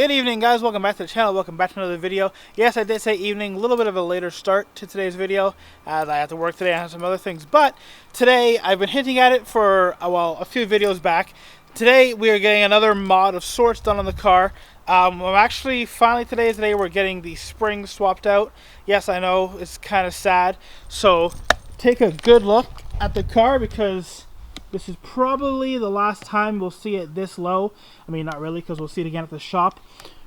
Good evening, guys. Welcome back to the channel. Welcome back to another video. Yes, I did say evening. A little bit of a later start to today's video as I have to work today and have some other things. But today, I've been hinting at it for, a few videos back. Today, we are getting another mod of sorts done on the car. I'm actually, finally today we're getting the springs swapped out. Yes, I know, it's kind of sad. So, take a good look at the car because this is probably the last time we'll see it this low. I mean, not really, because we'll see it again at the shop.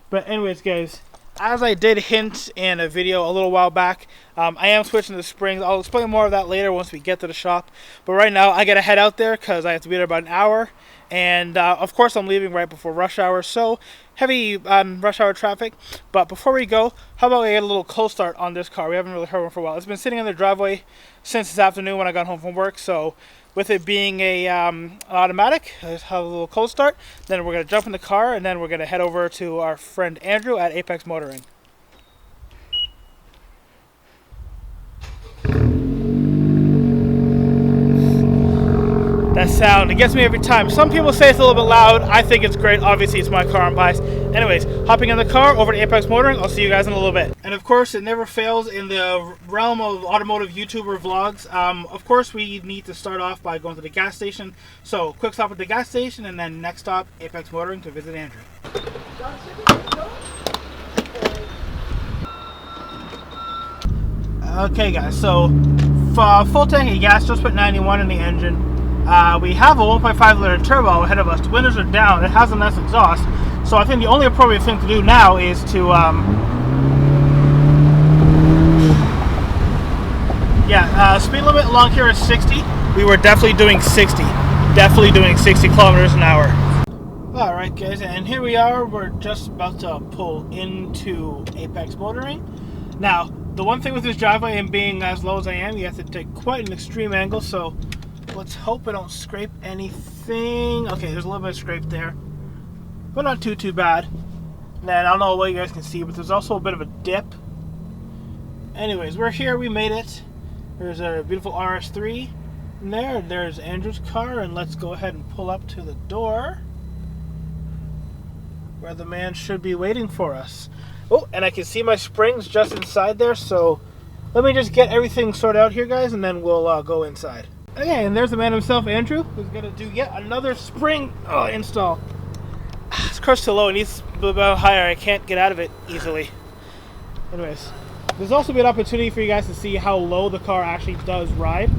But anyways, guys, as I did hint in a video a little while back, I am switching the springs. I'll explain more of that later once we get to the shop. But right now, I gotta head out there because I have to be there about an hour. And of course, I'm leaving right before rush hour, so heavy rush hour traffic. But before we go, how about we get a little cold start on this car? We haven't really heard one for a while. It's been sitting in the driveway since this afternoon when I got home from work. So with it being a automatic, let's have a little cold start. Then we're gonna jump in the car, and then we're gonna head over to our friend Andrew at Apex Motoring. That sound, it gets me every time. Some people say it's a little bit loud. I think it's great. Obviously, it's my car, I'm biased. Anyways, hopping in the car over to Apex Motoring. I'll see you guys in a little bit. And of course, it never fails in the realm of automotive YouTuber vlogs. Of course, we need to start off by going to the gas station. So, quick stop at the gas station, and then next stop, Apex Motoring to visit Andrew. Okay, guys, so full tank of gas, just put 91 in the engine. We have a 1.5 liter turbo ahead of us. The windows are down. It has a nice exhaust. So I think the only appropriate thing to do now is to, speed limit along here is 60. We were definitely doing 60. Definitely doing 60 kilometers an hour. Alright, guys, and here we are. We're just about to pull into Apex Motoring. Now, the one thing with this driveway and being as low as I am, you have to take quite an extreme angle, so let's hope I don't scrape anything. Okay, there's a little bit of scrape there, but not too bad. And then I don't know what you guys can see, but there's also a bit of a dip. Anyways, we're here. We made it. There's our beautiful RS3 in there. There's Andrew's car, and let's go ahead and pull up to the door where the man should be waiting for us. Oh, and I can see my springs just inside there, so let me just get everything sorted out here, guys, and then we'll go inside. Okay, and there's the man himself, Andrew, who's going to do yet another spring install. This car's too low. It needs a little bit higher. I can't get out of it easily. Anyways, there's also an opportunity for you guys to see how low the car actually does ride.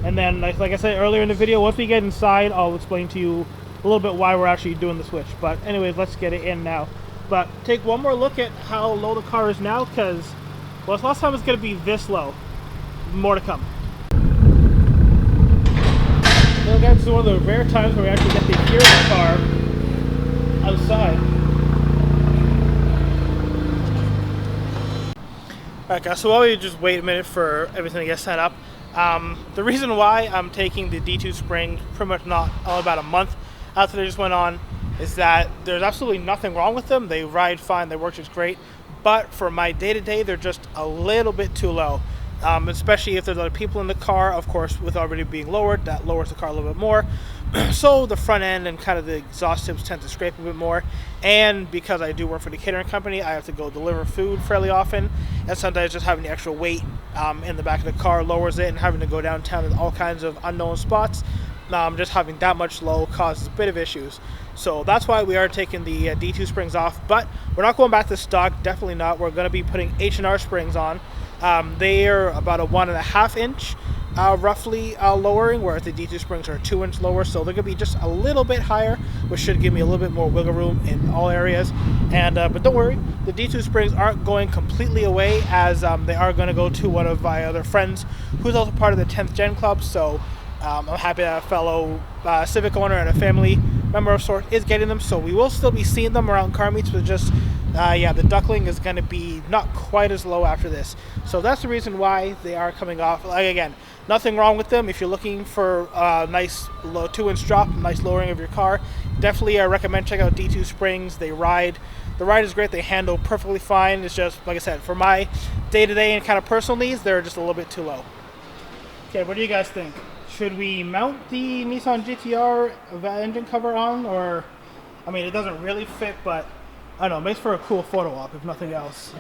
And then, like I said earlier in the video, once we get inside, I'll explain to you a little bit why we're actually doing the switch. But anyways, let's get it in now. But take one more look at how low the car is now, because, well, last time it's going to be this low. More to come. So guys, this is one of the rare times where we actually get to hear the car outside. Alright guys, so while we just wait a minute for everything to get set up, the reason why I'm taking the D2 spring pretty much not about a month after they just went on is that there's absolutely nothing wrong with them. They ride fine, they work just great, but for my day-to-day, they're just a little bit too low. Especially if there's other people in the car. Of course, with already being lowered, that lowers the car a little bit more. So the front end and kind of the exhaust tips tend to scrape a bit more. And because I do work for the catering company, I have to go deliver food fairly often. And sometimes just having the extra weight in the back of the car lowers it, and having to go downtown in all kinds of unknown spots. Just having that much low causes a bit of issues. So that's why we are taking the D2 springs off. But we're not going back to stock, definitely not. We're going to be putting H&R springs on. They are about a 1.5 inch roughly lowering, whereas the D2 springs are 2 inch lower, so they're going to be just a little bit higher, which should give me a little bit more wiggle room in all areas. And but don't worry, the D2 springs aren't going completely away, as they are going to go to one of my other friends who's also part of the 10th Gen Club. So I'm happy that a fellow Civic owner and a family member of sorts is getting them, so we will still be seeing them around car meets, but just the duckling is going to be not quite as low after this. So that's the reason why they are coming off. Like, again, nothing wrong with them. If you're looking for a nice low 2-inch drop, nice lowering of your car, definitely I recommend check out D2 springs. They ride. The ride is great. They handle perfectly fine. It's just, like I said, for my day-to-day and kind of personal needs, they're just a little bit too low. Okay, what do you guys think? Should we mount the Nissan GTR engine cover on, or, I mean, it doesn't really fit, but I don't know, makes for a cool photo op if nothing else.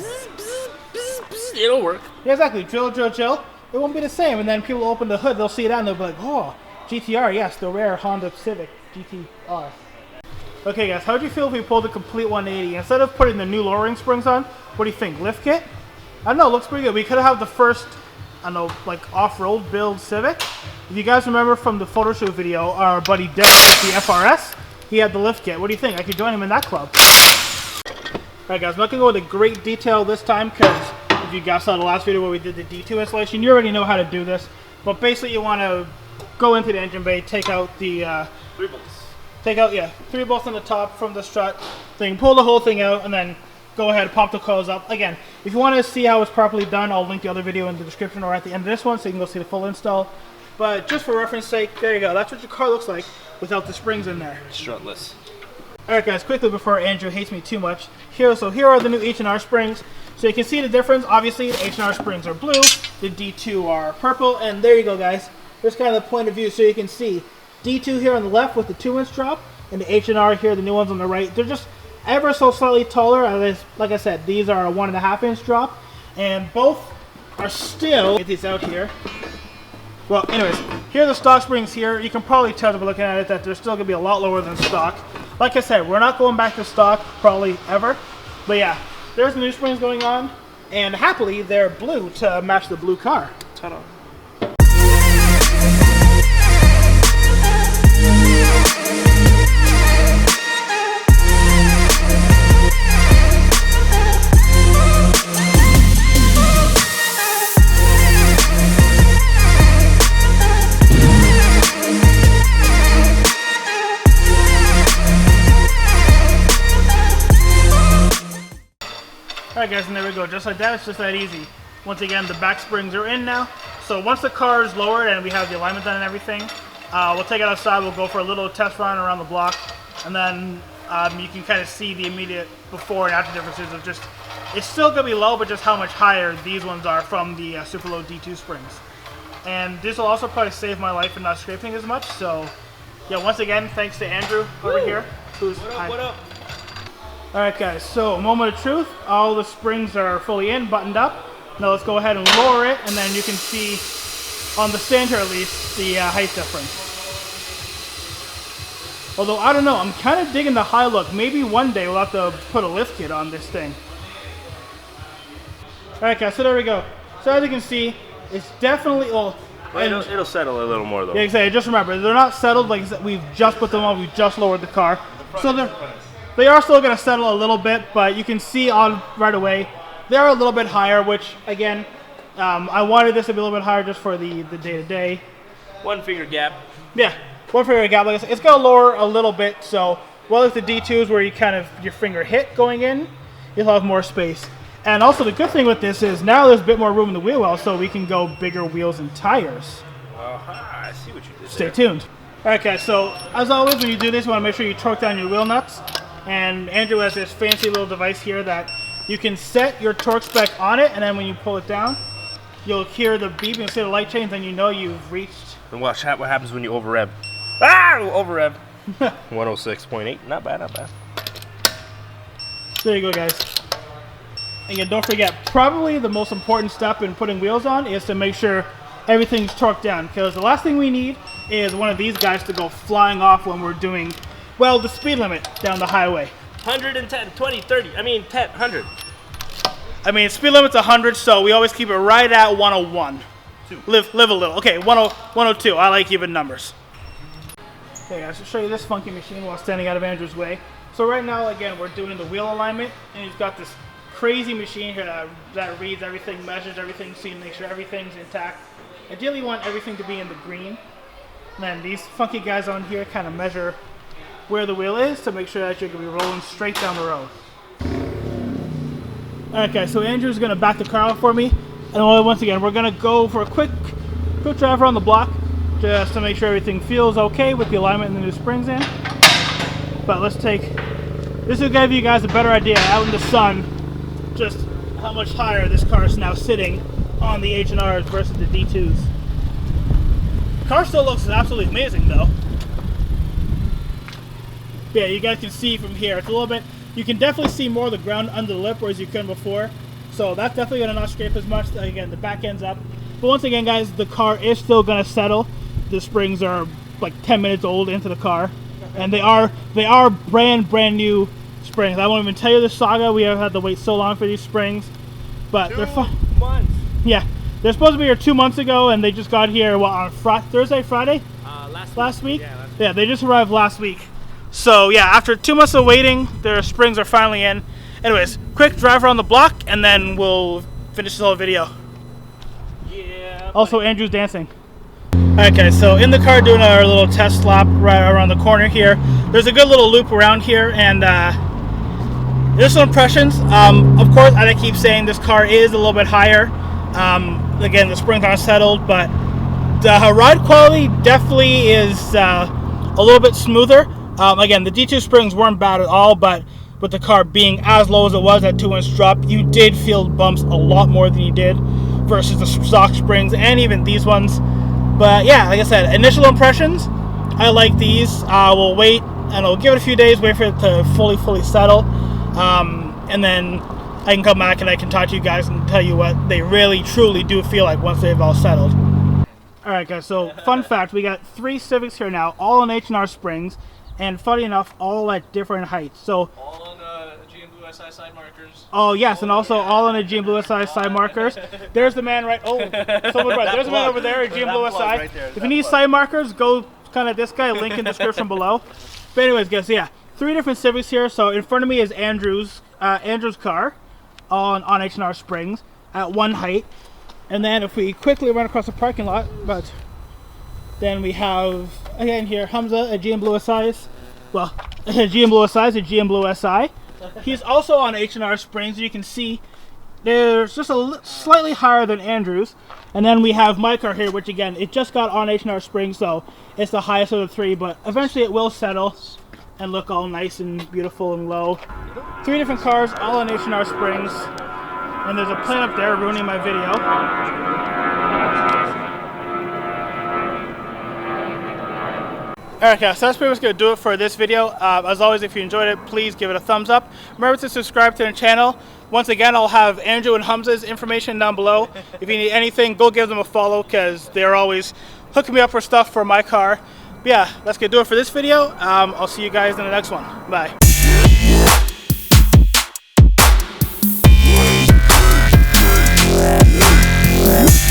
It'll work. Yeah, exactly. Drill, drill, drill. It won't be the same. And then people open the hood, they'll see that and they'll be like, oh, GTR, yes, the rare Honda Civic GTR. Okay, guys, how would you feel if we pulled a complete 180? Instead of putting the new lowering springs on, what do you think? Lift kit? I don't know, it looks pretty good. We could have the first, I don't know, like off-road build Civic. If you guys remember from the photo shoot video, our buddy Dennis, the FRS, he had the lift kit. What do you think? I could join him in that club. Alright guys, I'm not going to go into great detail this time because if you guys saw the last video where we did the D2 installation, you already know how to do this. But basically you want to go into the engine bay, take out the... 3 bolts. Take out, 3 bolts on the top from the strut, then pull the whole thing out, and then go ahead, pop the coils up. Again, if you want to see how it's properly done, I'll link the other video in the description or at the end of this one so you can go see the full install. But just for reference sake, there you go. That's what your car looks like without the springs in there. Strutless. Alright guys, quickly before Andrew hates me too much, here are the new H&R springs. So you can see the difference. Obviously, the H&R springs are blue, the D2 are purple, and there you go guys. Here's kind of the point of view so you can see. D2 here on the left with the 2-inch drop, and the H&R here, the new ones on the right. They're just ever so slightly taller. Like I said, these are a 1.5-inch drop, and both are still, get these out here. Well, anyways, here are the stock springs here. You can probably tell by looking at it that they're still going to be a lot lower than stock. Like I said, we're not going back to stock probably ever. But yeah, there's the new springs going on, and happily they're blue to match the blue car. Ta-da. Alright guys, and there we go. Just like that, it's just that easy. Once again, the back springs are in now. So once the car is lowered and we have the alignment done and everything, we'll take it outside, we'll go for a little test run around the block, and then you can kind of see the immediate before and after differences of just, it's still going to be low, but just how much higher these ones are from the super low D2 springs. And this will also probably save my life in not scraping as much. So yeah, once again, thanks to Andrew over here. Who's, what up? Alright guys, so moment of truth, all the springs are fully in, buttoned up. Now let's go ahead and lower it, and then you can see, on the stand here at least, the height difference. Although, I don't know, I'm kind of digging the high look. Maybe one day we'll have to put a lift kit on this thing. Alright guys, so there we go. So as you can see, it's definitely, well, it'll settle a little more though. Yeah, exactly. Just remember, they're not settled, like we've just put them on, we've just lowered the car. So they are still going to settle a little bit, but you can see on right away, they're a little bit higher, which, again, I wanted this to be a little bit higher just for the day-to-day. 1 finger gap. Yeah, 1 finger gap. Like I said, it's going to lower a little bit, so well as the D2s where you kind of, your finger hit going in, you'll have more space. And also the good thing with this is now there's a bit more room in the wheel well, so we can go bigger wheels and tires. I see what you did. Stay tuned. Alright guys, so as always when you do this, you want to make sure you torque down your wheel nuts. And Andrew has this fancy little device here that you can set your torque spec on it, and then when you pull it down, you'll hear the beep, you'll see the light change, and you know you've reached. And watch what happens when you over rev. Ah! Over rev. 106.8. Not bad, not bad. There you go, guys. Again, don't forget, probably the most important step in putting wheels on is to make sure everything's torqued down, because the last thing we need is one of these guys to go flying off when we're doing, well, the speed limit down the highway. 110, 20, 30, I mean 10, 100. I mean, speed limit's 100, so we always keep it right at 101. Live a little. Okay, 102. I like even numbers. Okay, guys, I'll show you this funky machine while standing out of Andrew's way. So right now, again, we're doing the wheel alignment, and he's got this crazy machine here that reads everything, measures everything, so you make sure everything's intact. Ideally, you want everything to be in the green. And then these funky guys on here kind of measure where the wheel is to make sure that you're going to be rolling straight down the road. Okay, so Andrew's going to back the car out for me. And once again, we're going to go for a quick drive around the block just to make sure everything feels okay with the alignment and the new springs in. But this will give you guys a better idea out in the sun just how much higher this car is now sitting on the H&Rs versus the D2s. The car still looks absolutely amazing though. Yeah, you guys can see from here, it's a little bit You can definitely see more of the ground under the lip, whereas you couldn't before. So that's definitely going to not scrape as much. Again, the back end's up. But once again, guys, the car is still going to settle. The springs are like 10 minutes old into the car. And they are brand new springs. I won't even tell you the saga. We have had to wait so long for these springs. But they're fun. 2 months. Yeah. They're supposed to be here 2 months ago, and they just got here, on Thursday, Friday? Last week? Yeah, they just arrived last week. So yeah, after 2 months of waiting, their springs are finally in. Anyways, quick drive around the block, and then we'll finish this whole video. Yeah. Also, Andrew's dancing. Okay, so in the car doing our little test lap right around the corner here. There's a good little loop around here, and initial impressions. Of course, I keep saying this car is a little bit higher. Again, the springs aren't settled, but the ride quality definitely is a little bit smoother. Again, the D2 springs weren't bad at all, but with the car being as low as it was at 2-inch drop, you did feel bumps a lot more than you did versus the stock springs and even these ones. But yeah, like I said, initial impressions, I like these. We'll wait and I'll give it a few days, wait for it to fully settle, and then I can come back and I can talk to you guys and tell you what they really truly do feel like once they've all settled. Alright guys, so fun fact, we got 3 Civics here now, all on H&R springs, and funny enough, all at different heights. So all on G and Blue SI side markers. oh yes, and also all on the G and Blue SI side markers. There's the man right. Oh, someone right. There's the man over there at G and Blue SI. Right there, if you need side markers, go kind of this guy. Link in the description below. But anyways, guys, yeah, 3 different Civics here. So in front of me is Andrew's car on H&R springs at one height, and then if we quickly run across the parking lot, but then we have again here Hamza at G and Blue SI's. Well, G and Blue SI's at G and Blue SI. He's also on H&R springs. You can see there's just slightly higher than Andrew's. And then we have my car here, which again, it just got on H&R springs, so it's the highest of the 3, but eventually it will settle and look all nice and beautiful and low. 3 different cars, all on H&R springs. And there's a plane up there ruining my video. Alright guys, so that's pretty much going to do it for this video. As always, if you enjoyed it, please give it a thumbs up. Remember to subscribe to the channel. Once again, I'll have Andrew and Hamza's information down below. If you need anything, go give them a follow because they're always hooking me up for stuff for my car. But yeah, that's going to do it for this video. I'll see you guys in the next one. Bye. Yeah.